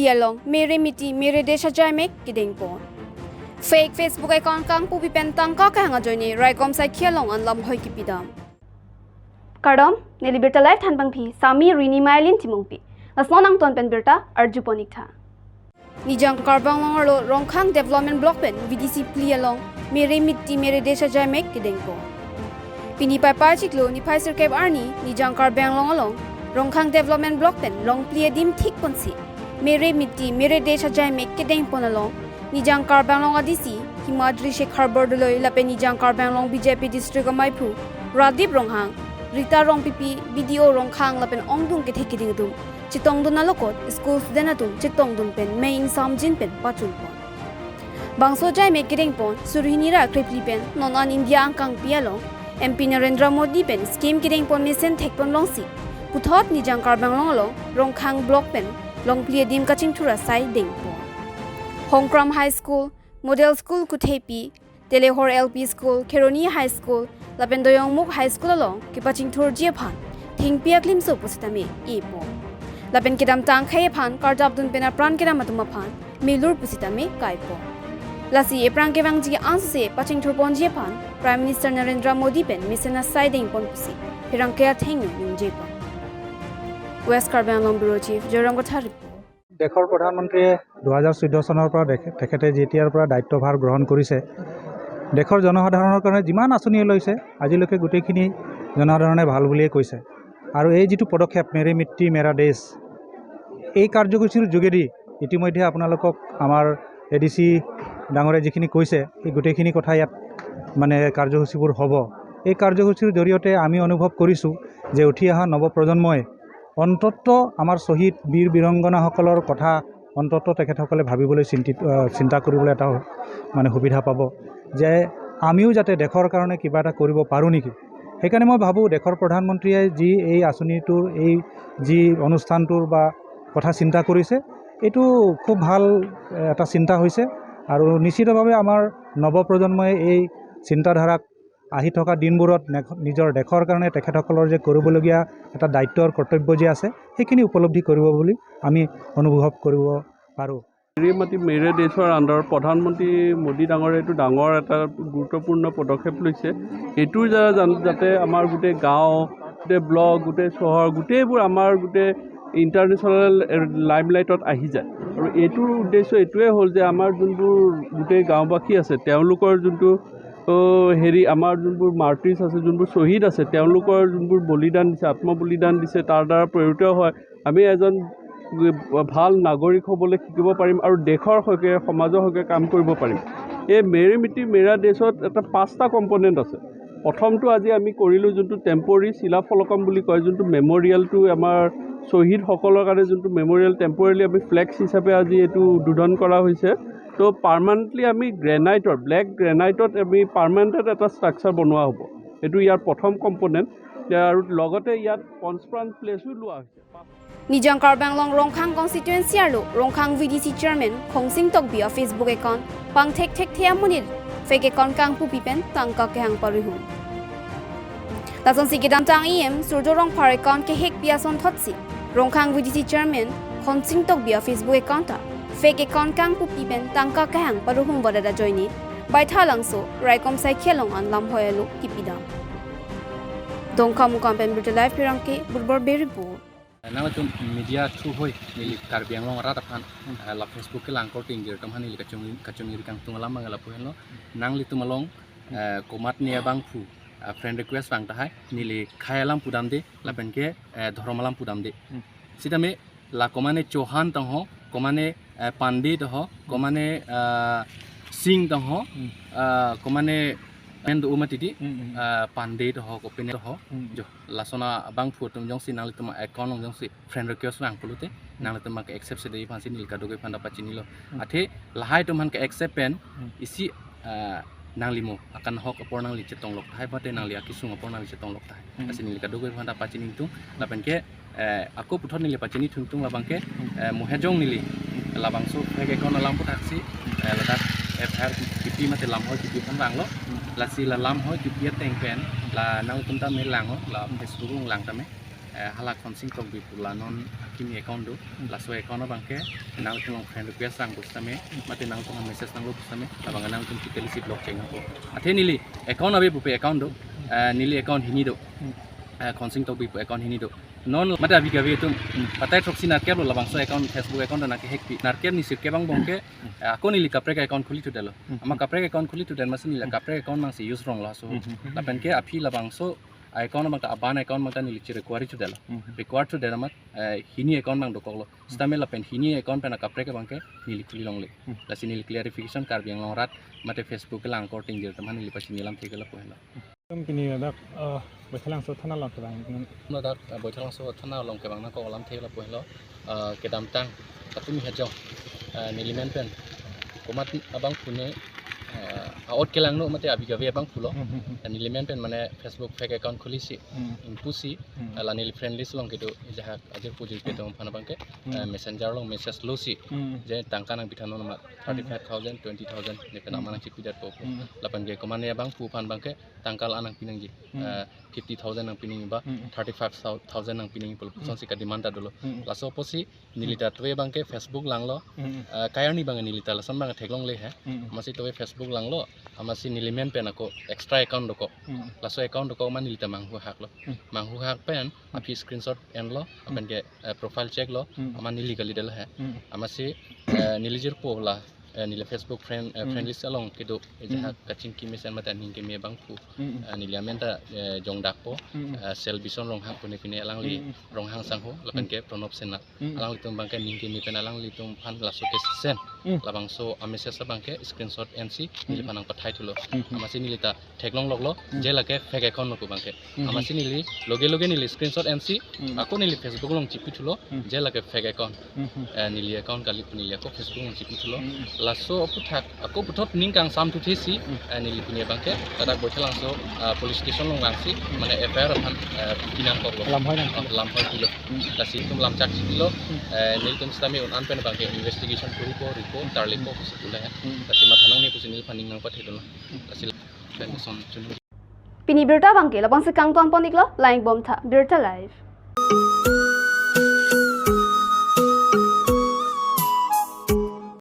plialong mere miti mere desha jaimek kideng pon fake Facebook account kang pupi pen tangka ka hanga joini raikom sai khialong anlam hoi kipidam kadam neli berta life than bang phi sami rini mailin timongpi asnon ang ton pen berta arju ponikha nijang karbang longlo rongkhang development block pen VDC plialong mere miti mere desha jaimek kideng pon pini pai parchiklo ni phai sirkep arni nijang karbang longolong rongkhang development block pen long plie dim thik ponsi mere miti mere desha jaimek kideng ponalong nijang karbanglong adisi himadri shekhar bordoloi lape nijang karbanglong BJP district amaipu radip ronghang rita rongpipi BDO rongkhang lapen ongdung ke thekiding dum chitong dun alokot school student atum chitong dun pen main samjin pen pachul pon bangso jaimek kideng pon surhinira krepli pen nonan india angkang pialong MP Narendra Modi pen scheme kideng pon mesen thekpon longsi puthot nijang karbanglong lo rongkhang block pen longplie dim kaching thura sai deng pon Hongkram High School, Model School Kuthepi, Telehor LP School, Keroni High School, Lapendoyong Muk High School along, Kipaching Thur Jiepan, Thing Piak Lim So Pusitame, Epo. Lapen Kedam Tang Kayapan, Kardab Dun Pena Pran Kedam Atumapan, Milur Pusitame, Kaipo. Lasi Eprang Kevang Ji Anse, Paching Thur Pon Jiepan, Prime Minister Narendra Modi Pen, Misena Siding Pon Pusi, Pirang Kaya Thing Yun Jiepan. West Carbon Long Bureau Chief, Joram Gothari. দেশৰ প্ৰধানমন্ত্ৰীয়ে 2014 চনৰ পৰা তেখেতে যেতিয়াৰ পৰা দায়িত্বভাৰ গ্ৰহণ কৰিছে দেশৰ জনসাধাৰণৰ কাৰণে যিমান আঁচনি লৈছে আজিলৈকে গোটেইখিনি জনসাধাৰণে ভাল বুলিয়ে কৈছে আৰু এই যিটো পদক্ষেপ মেৰে মিত্তি মেৰা দেশ এই কাৰ্যসূচীৰ যোগেদি ইতিমধ্যে আপোনালোকক আমাৰ এডিসি ডাঙৰে যিখিনি কৈছে এই গোটেইখিনি কথা ইয়াত মানে কাৰ্যসূচীবোৰ হ'ব এই কাৰ্যসূচীৰ জৰিয়তে আমি অনুভৱ কৰিছোঁ যে উঠি অহা নৱপ্ৰজন্মই অন্তত আমাৰ শহীদ বীৰ বীৰংগনাসকলৰ কথা অন্তত তেখেতসকলে ভাবিবলৈ চিন্তা কৰিবলৈ এটা মানে সুবিধা পাব যে আমিও যাতে দেশৰ কাৰণে কিবা এটা কৰিব পাৰোঁ নেকি সেইকাৰণে মই ভাবোঁ দেশৰ প্ৰধানমন্ত্ৰীয়ে যি এই আঁচনিটোৰ এই যি অনুষ্ঠানটোৰ বা কথা চিন্তা কৰিছে এইটো খুব ভাল এটা চিন্তা হৈছে আৰু নিশ্চিতভাৱে আমাৰ নৱপ্ৰজন্মই এই চিন্তাধাৰাক আহি থকা দিনবোৰত নিজৰ দেশৰ কাৰণে তেখেতসকলৰ যে কৰিবলগীয়া এটা দায়িত্বৰ কৰ্তব্য যে আছে সেইখিনি উপলব্ধি কৰিব বুলি আমি অনুভৱ কৰিব পাৰোঁ মেৰী মেৰে দেশৰ আণ্ডাৰত প্ৰধানমন্ত্ৰী মোদী ডাঙৰে এইটো ডাঙৰ এটা গুৰুত্বপূৰ্ণ পদক্ষেপ লৈছে এইটোৰ যাতে আমাৰ গোটেই গাঁও গোটেই ব্লক গোটেই চহৰ গোটেইবোৰ আমাৰ গোটেই ইণ্টাৰনেশ্যনেল লাইমলাইটত আহি যায় আৰু এইটোৰ উদ্দেশ্য এইটোৱে হ'ল যে আমাৰ যোনবোৰ গোটেই গাঁওবাসী আছে তেওঁলোকৰ যোনটো হেৰি আমাৰ যোনবোৰ মাৰ্টিৰ্ছ আছে যোনবোৰ শ্বহীদ আছে তেওঁলোকৰ যোনবোৰ বলিদান দিছে আত্মবলিদান দিছে তাৰ দ্বাৰা প্ৰেৰিত হয় আমি এজন ভাল নাগৰিক হ'বলৈ শিকিব পাৰিম আৰু দেশৰ হকে সমাজৰ হকে কাম কৰিব পাৰিম এই মেৰে মিতি মেৰা দেশত এটা 5টা কম্পনেণ্ট আছে প্ৰথমটো আজি আমি কৰিলোঁ যোনটো টেম্পৰী শিলাফলকম বুলি কয় যোনটো মেমৰিয়েলটো আমাৰ শ্বহীদসকলৰ কাৰণে যোনটো মেমৰিয়েল টেম্পৰেলি আমি ফ্লেক্স হিচাপে আজি এইটো উদ্বোধন কৰা হৈছে তো পাৰ্মানেণ্টলি আমি গ্ৰেনাইটৰ ব্লেক গ্ৰেনাইটত আমি পাৰ্মানেণ্ট এটা ষ্ট্ৰাকচাৰ বনোৱা হ'ব এইটো ইয়াৰ প্ৰথম কম্পনেণ্ট আৰু লগতে ইয়াত কনস্ট্ৰান প্লেচো লোৱা হৈছে Nijang Karbanglong Rongkhang constituency alo Rongkhang VDC chairman Khongsing Tokbi of Facebook account pang thek thea munir fake account kang pupi pen tangka ke hang parihu Lason sigidam tang em surjo rong par account ke hek biason thotsi Rongkhang VDC chairman Khongsing Tokbi of Facebook account ta fake account kang pupi pen tangka ke hang paruhum bodada joini bai thalangso raikom sai khelong an lam hoyalu kipidam Dongkam kampen brutal life pirangke burbor beribu Nang itu media through hoi nili karbiang long rata pan la Facebook ke lang korting jer tam hani kacung iri kang tungalam mangala puhen lo nang li tumalong komat nia bang pu friend request bang tahai nili khayalam pudam de la penke dhoromalam pudam de sida me la komane Chauhan tang ho komane Pandit ho komane Singh tang ho komane Endo umat ini pandai doh, kopene doh, jo lasona bang foto jong si nang lituma account jong si friend request bang pelute nang lituma ke accept sedai pansi nil kado ke panda pacini lo, ate lahai tuman ke accept pen isi nang limo akan hok apor nang licet tong lok thai bate nang liaki sung apor nang licet tong lok thai, asi nil kado ke panda pacini itu, lapen ke aku puthot nil pacini tung labang ke muhejong nili labang su ke account alam putaksi letak FR kipi mate lam hoi kipi kan bang lo la si la lam hoi kipi teng pen la nang tum ta me lang ho la Facebook lang ta me halak konsing tok bi pulanon kini account do laso account bangke nang tong friend request sang bustame mate nang tong message nang lo bustame abang nang tong tikeli blockchain ko athe nili account abe pupe account do nili account hini do konsing tok bi account hini do non mata abi gawe tu patai troksi narke lo labang so account Facebook account na ke hack pi narke ni sirke bang bongke ako nili kaprek account khuli tu dalo ama kaprek account khuli tu dan masin nila kaprek account mang si use wrong la so lapen ke api labang so account mang ka aban account mang ta nili chi require tu dalo require tu dalo mat hini account mang do koklo stame lapen hini account pe na kaprek bangke nili khuli long le la sin nili clarification kar biang long rat mate Facebook ke lang korting dir taman nili pasi nilam thekela pohela kini dak baisalang so thana lang kabang no dak boithalang so thana long ke bang na ko lam thekela pohela ke dam tang tapumi hajo nilimen pen komat abang pune out kelang no mate abi gawe abang pulo nilimen pen mane Facebook fake account khulisi impusi la nil friend list long kedo jaha ajir pujir ke tom phana bangke messenger long message losi je tangka nang bithano ma 35000 20000 ne pena manang chipi dat ko lapan ge komane abang pu phan bangke tangkal anang pinang ji 50000 nang pining ba 35000 nang pining pul puson sika demand ta dolo laso posi nilita twe bangke Facebook langlo kayani bang nilita lasan bang theklong le he masi towe Facebook langlo amasi nilimen pen ako extra account doko laso account doko man nilita manghu hak lo manghu hak pen api screenshot en lo apen ge profile check lo aman niligali del he amasi nilijir po la nila Facebook friend list along kedo jaha kaching kimi sen mata ningke me bangpu niliamenta jong dakpo sel bison rong hang pune pine alang li rong hang sangho lapan ke pronop sena alang li tum bangke ningke mi pen alang li tum phan laso ke sen labang so amese sa bangke screenshot nc nili panang pathai thulo amasi nilita theklong loglo je lake fake account no bangke amasi nili loge nili screenshot nc ako nili Facebook long chipi thulo je lake fake account nili account kali punili ako Facebook long chipi thulo laso puthak ako puthot ningkang sam tu thisi nili punya bangke tada bothelang so police station long langsi mane FIR phan pinang ko lam hoi kilo lasi tum lam chak kilo nil tum stami un anpen bangke investigation puri ko report tarli ko sula lasi mathanang ni pusinil phaning nang pathedon lasi son chunu Pini birta bangke labang se kang tuang poniklo laing bom tha birta live